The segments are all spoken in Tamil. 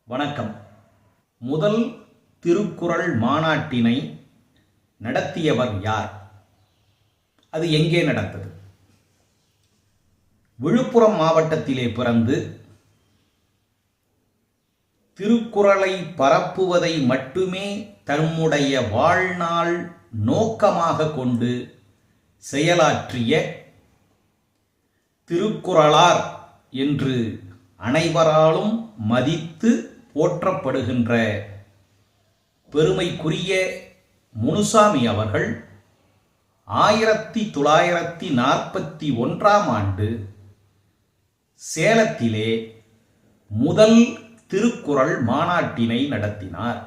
வணக்கம். முதல் திருக்குறள் மாநாட்டினை நடத்தியவர் யார்? அது எங்கே நடந்தது? விழுப்புரம் மாவட்டத்திலே பிறந்து திருக்குறளை பரப்புவதை மட்டுமே தம்முடைய வாழ்நாள் நோக்கமாக கொண்டு செயலாற்றிய திருக்குறளார் என்று அனைவராலும் மதித்து போற்றப்படுகின்ற பெருமைக்குரிய முனுசாமி அவர்கள் 1941 ஆண்டு சேலத்திலே முதல் திருக்குறள் மாநாட்டினை நடத்தினார்.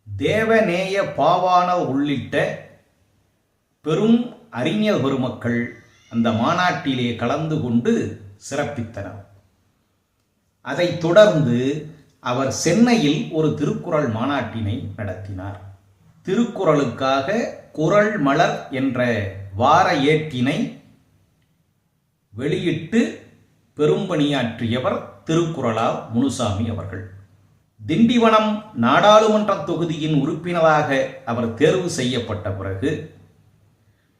தேவநேய பாவாணர் உள்ளிட்ட பெரும் அறிஞர் பெருமக்கள் அந்த மாநாட்டிலே கலந்து கொண்டு சிறப்பித்தனர். அதைத் தொடர்ந்து அவர் சென்னையில் ஒரு திருக்குறள் மாநாட்டினை நடத்தினார். திருக்குறளுக்காக குறள் மலர் என்ற வார ஏட்டினை வெளியிட்டு பெரும்பணியாற்றியவர் திருக்குறளார் முனுசாமி அவர்கள். திண்டிவனம் நாடாளுமன்ற தொகுதியின் உறுப்பினராக அவர் தேர்வு செய்யப்பட்ட பிறகு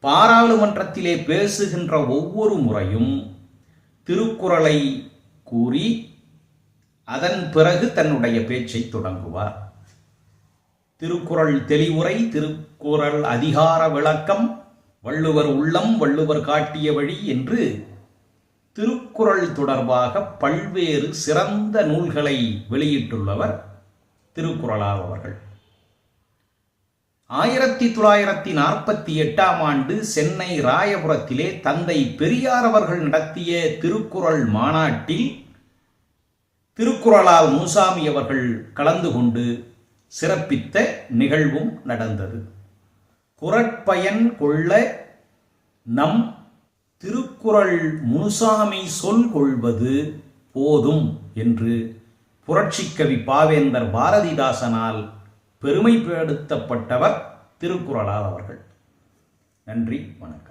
பாராளுமன்றத்திலே பேசுகின்ற ஒவ்வொரு முறையும் திருக்குறளை கூறி அதன் பிறகு தன்னுடைய பேச்சை தொடங்குவார். திருக்குறள் தெளிவுரை, திருக்குறள் அதிகார விளக்கம், வள்ளுவர் உள்ளம், வள்ளுவர் காட்டிய வழி என்று திருக்குறள் தொடர்பாக பல்வேறு சிறந்த நூல்களை வெளியிட்டுள்ளவர் திருக்குறளார் அவர்கள். 1948 ஆண்டு சென்னை ராயபுரத்திலே தந்தை பெரியார் அவர்கள் நடத்திய திருக்குறள் மாநாட்டில் திருக்குறளார் முனுசாமி அவர்கள் கலந்து கொண்டு சிறப்பித்த நிகழ்வும் நடந்தது. குறட்பயன் கொள்ள நம் திருக்குறள் முனுசாமி சொல் கொள்வது போதும் என்று புரட்சிக்கவி பாவேந்தர் பாரதிதாசனால் பெருமைப்படுத்தப்பட்டவர் திருக்குறளார் அவர்கள். நன்றி, வணக்கம்.